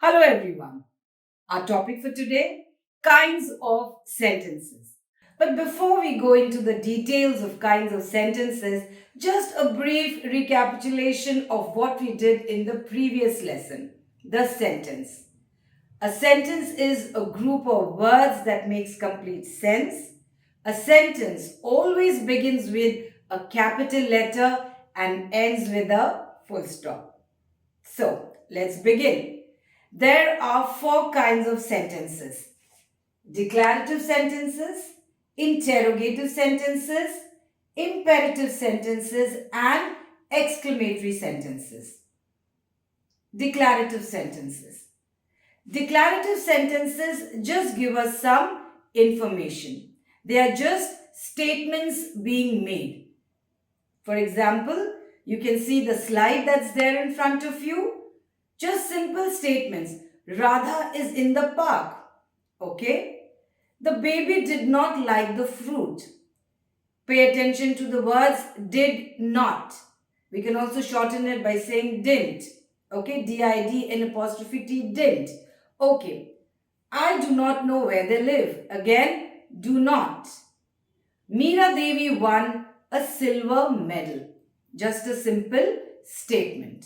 Hello everyone. Our topic for today, kinds of sentences. But before we go into the details of kinds of sentences, just a brief recapitulation of what we did in the previous lesson, the sentence. A sentence is a group of words that makes complete sense. A sentence always begins with a capital letter and ends with a full stop. So, let's begin. There are four kinds of sentences: declarative sentences, interrogative sentences, imperative sentences, and exclamatory sentences. Declarative sentences. Declarative sentences just give us some information. They are just statements being made. For example, you can see the slide that's there in front of you. Just simple statements. Radha is in the park. Okay? The baby did not like the fruit. Pay attention to the words did not. We can also shorten it by saying didn't. Okay? D-I-D-N apostrophe T, didn't. Okay. I do not know where they live. Again, do not. Meera Devi won a silver medal. Just a simple statement.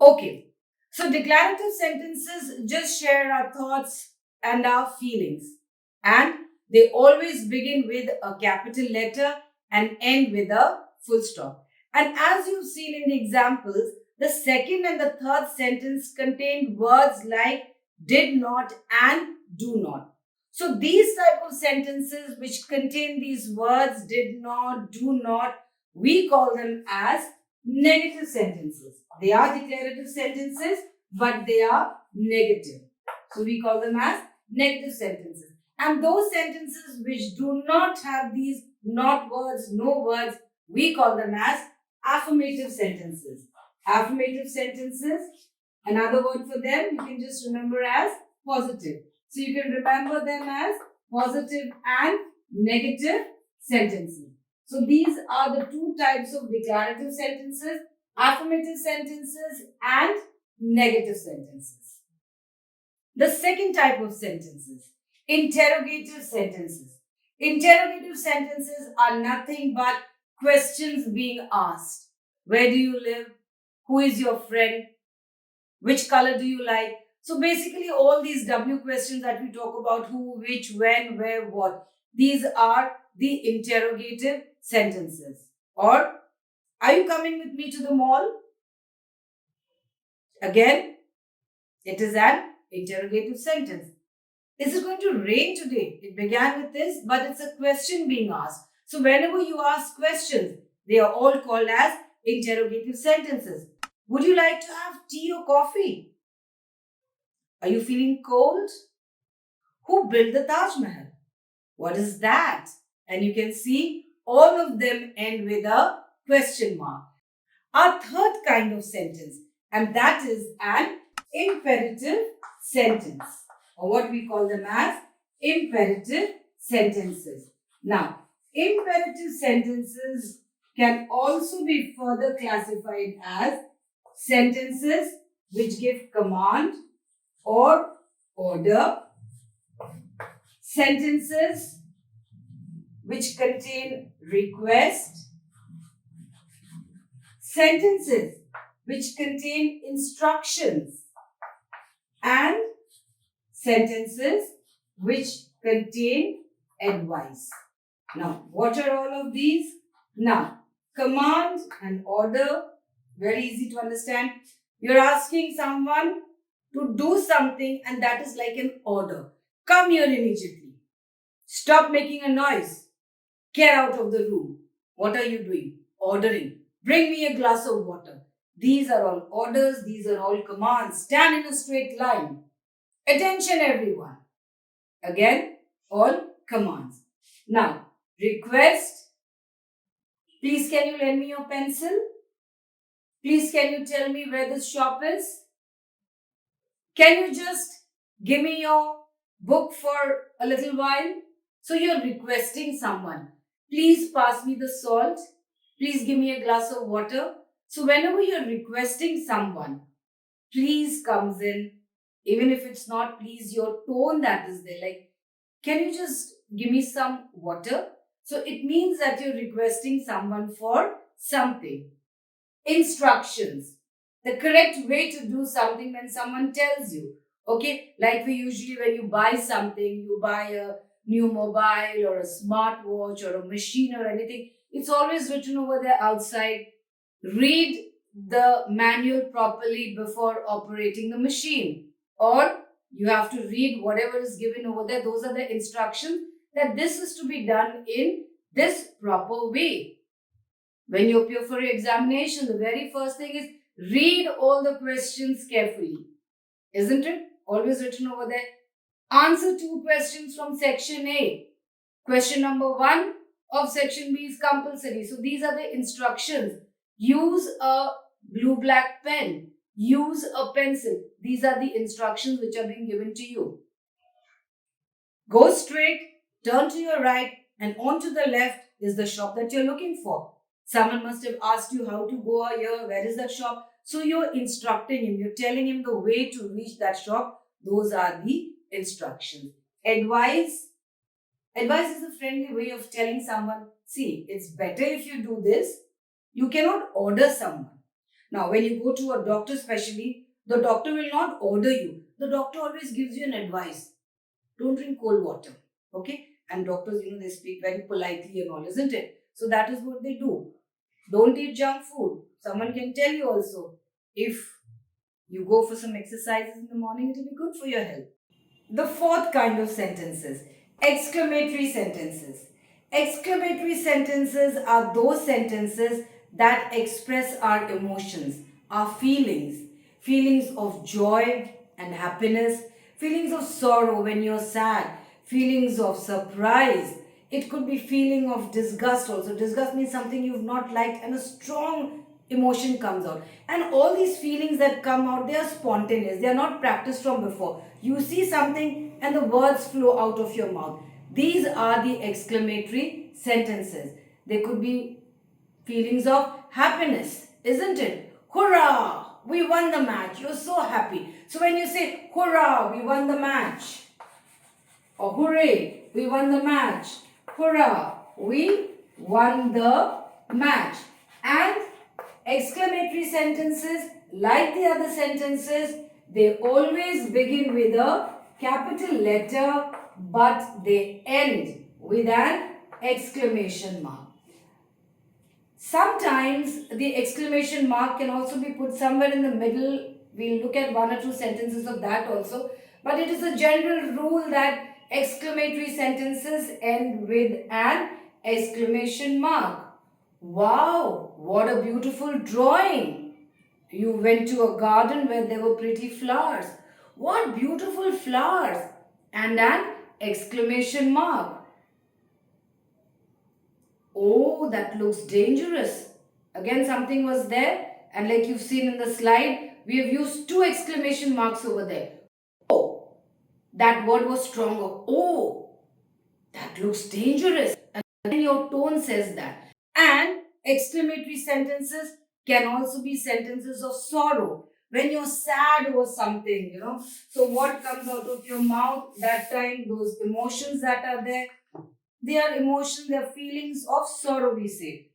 Okay. So declarative sentences just share our thoughts and our feelings. And they always begin with a capital letter and end with a full stop. And as you've seen in the examples, the second and the third sentence contain words like did not and do not. So these type of sentences which contain these words did not, do not, we call them as negative sentences. They are declarative sentences, but they are negative. So we call them as negative sentences. And those sentences which do not have these not words, no words, we call them as affirmative sentences. Affirmative sentences, another word for them, you can just remember as positive. So you can remember them as positive and negative sentences. So these are the two types of declarative sentences: affirmative sentences and negative sentences. The second type of sentences, interrogative sentences. Interrogative sentences are nothing but questions being asked. Where do you live? Who is your friend? Which color do you like? So basically all these W questions that we talk about, who, which, when, where, what, these are the interrogative sentences. Or, are you coming with me to the mall? Again, it is an interrogative sentence. Is it going to rain today? It began with this, but it's a question being asked. So whenever you ask questions, they are all called as interrogative sentences. Would you like to have tea or coffee? Are you feeling cold? Who built the Taj Mahal? What is that? And you can see all of them end with a question mark. Our third kind of sentence, and that is an imperative sentence, or what we call them as imperative sentences. Now, imperative sentences can also be further classified as sentences which give command or order, sentences which contain request, sentences which contain instructions, and sentences which contain advice. Now, what are all of these? Now, command and order, very easy to understand. You're asking someone to do something, and that is like an order. Come here immediately. Stop making a noise. Get out of the room. What are you doing? Ordering. Bring me a glass of water. These are all orders. These are all commands. Stand in a straight line. Attention, everyone. Again, all commands. Now, request. Please, can you lend me your pencil? Please, can you tell me where this shop is? Can you just give me your book for a little while? So you're requesting someone. Please pass me the salt. Please give me a glass of water. So whenever you're requesting someone, please comes in Even if it's not please, your tone that is there, like, can you just give me some water? So it means that you're requesting someone for something. Instructions. The correct way to do something when someone tells you. Okay, like we usually, when you buy something, you buy a new mobile or a smartwatch or a machine or anything, it's always written over there outside. Read the manual properly before operating the machine, or you have to read whatever is given over there. Those are the instructions that this is to be done in this proper way. When you appear for your examination, the very first thing is read all the questions carefully. Isn't it? Always written over there. Answer 2 questions from section A. Question number 1 of section B is compulsory. So these are the instructions. Use a blue black pen. Use a pencil. These are the instructions which are being given to you. Go straight, turn to your right, and on to the left is the shop that you're looking for. Someone must have asked you how to go here, where is that shop? So you're instructing him, you're telling him the way to reach that shop. Those are the instructions. Advice. Advice is a friendly way of telling someone, see, it's better if you do this. You cannot order someone. Now, when you go to a doctor specially, the doctor will not order you. The doctor always gives you an advice. Don't drink cold water. Okay? And doctors, they speak very politely and all, isn't it? So that is what they do. Don't eat junk food. Someone can tell you also, if you go for some exercises in the morning, it will be good for your health. The fourth kind of sentences, exclamatory sentences. Exclamatory sentences are those sentences that express our emotions, our feelings, feelings of joy and happiness, feelings of sorrow when you're sad, feelings of surprise. It could be feeling of disgust also. Disgust means something you've not liked and a strong emotion comes out. And all these feelings that come out, they are spontaneous. They are not practiced from before. You see something and the words flow out of your mouth. These are the exclamatory sentences. They could be feelings of happiness, isn't it? Hurrah! We won the match. You're so happy. So when you say, hurrah, we won the match. Or hooray, we won the match. Hurrah, we won the match. And exclamatory sentences, like the other sentences, they always begin with a capital letter, but they end with an exclamation mark. Sometimes the exclamation mark can also be put somewhere in the middle. We'll look at 1 or 2 sentences of that also. But it is a general rule that exclamatory sentences end with an exclamation mark. Wow, what a beautiful drawing. You went to a garden where there were pretty flowers. What beautiful flowers! And an exclamation mark. Oh, that looks dangerous. Again, something was there, and like you've seen in the slide, we have used 2 exclamation marks over there. Oh, that word was stronger. Oh, that looks dangerous. And your tone says that. And exclamatory sentences can also be sentences of sorrow. When you're sad over something, So what comes out of your mouth that time, those emotions that are there, they are emotions, they are feelings of sorrow, we say.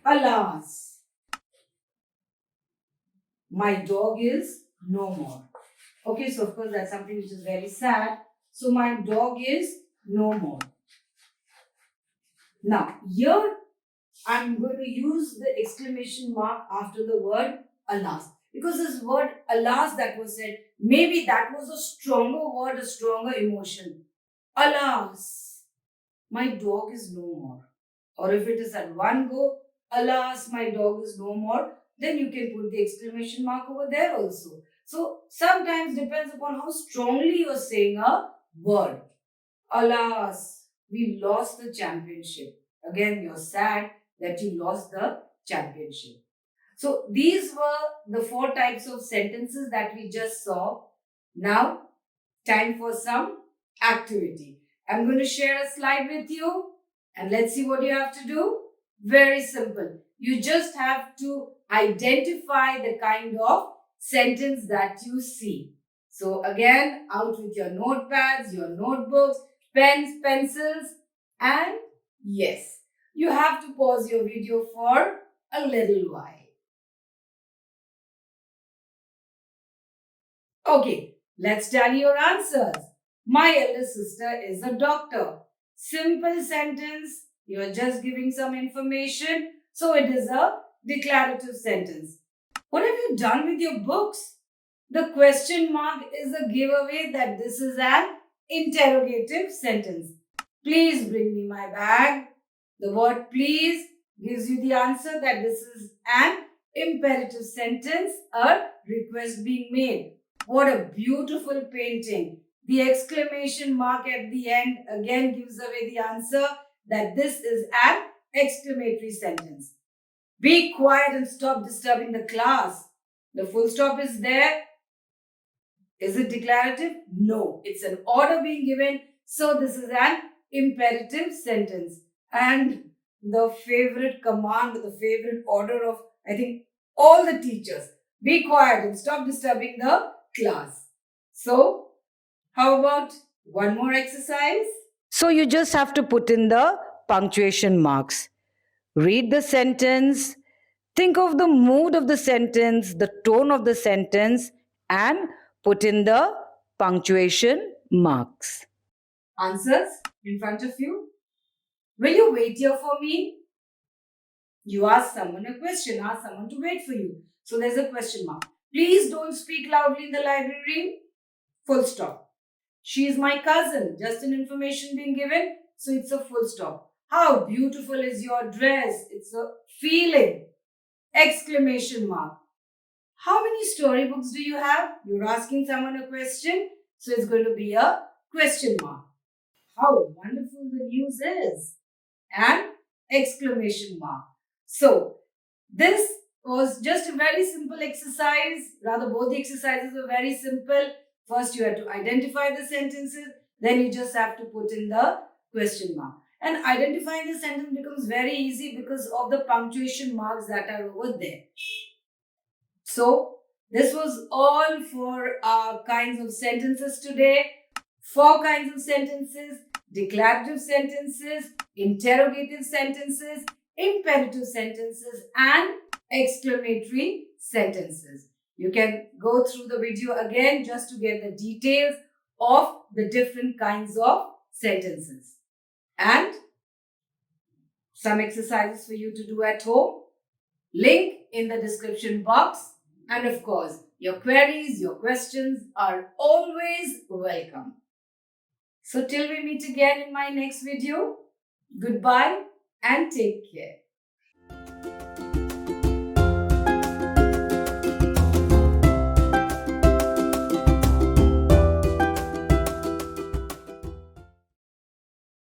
Alas, my dog is no more. Okay, so of course that's something which is very sad. So my dog is no more. Now, here I'm going to use the exclamation mark after the word alas. Because this word alas that was said, maybe that was a stronger word, a stronger emotion. Alas, my dog is no more. Or if it is at one go, alas, my dog is no more, then you can put the exclamation mark over there also. So sometimes depends upon how strongly you are saying a word. Alas, we lost the championship. Again, you're sad that you lost the championship. So these were the 4 types of sentences that we just saw. Now, time for some activity. I'm going to share a slide with you and let's see what you have to do. Very simple. You just have to identify the kind of sentence that you see. So again, out with your notepads, your notebooks, pens, pencils, and yes, you have to pause your video for a little while. Okay, let's tally your answers. My elder sister is a doctor. Simple sentence. You're just giving some information. So it is a declarative sentence. What have you done with your books? The question mark is a giveaway that this is an interrogative sentence. Please bring me my bag. The word please gives you the answer that this is an imperative sentence, a request being made. What a beautiful painting. The exclamation mark at the end again gives away the answer that this is an exclamatory sentence. Be quiet and stop disturbing the class. The full stop is there. Is it declarative? No. It's an order being given. So this is an imperative sentence. And the favorite command, the favorite order of, I think, all the teachers. Be quiet and stop disturbing the class. So, how about one more exercise? So, you just have to put in the punctuation marks. Read the sentence, think of the mood of the sentence, the tone of the sentence, and put in the punctuation marks. Answers in front of you. Will you wait here for me? You ask someone a question, ask someone to wait for you. So there's a question mark. Please don't speak loudly in the library. Full stop. She is my cousin. Just an information being given. So it's a full stop. How beautiful is your dress? It's a feeling. Exclamation mark. How many storybooks do you have? You're asking someone a question. So it's going to be a question mark. How wonderful the news is. And exclamation mark. So this was just a very simple exercise. Rather, both the exercises were very simple. First, you had to identify the sentences. Then you just have to put in the question mark. And identifying the sentence becomes very easy because of the punctuation marks that are over there. So, this was all for our kinds of sentences today. 4 kinds of sentences: declarative sentences, interrogative sentences, imperative sentences, and exclamatory sentences. You can go through the video again just to get the details of the different kinds of sentences. And some exercises for you to do at home. Link in the description box. And of course, your queries, your questions are always welcome. So till we meet again in my next video, goodbye and take care.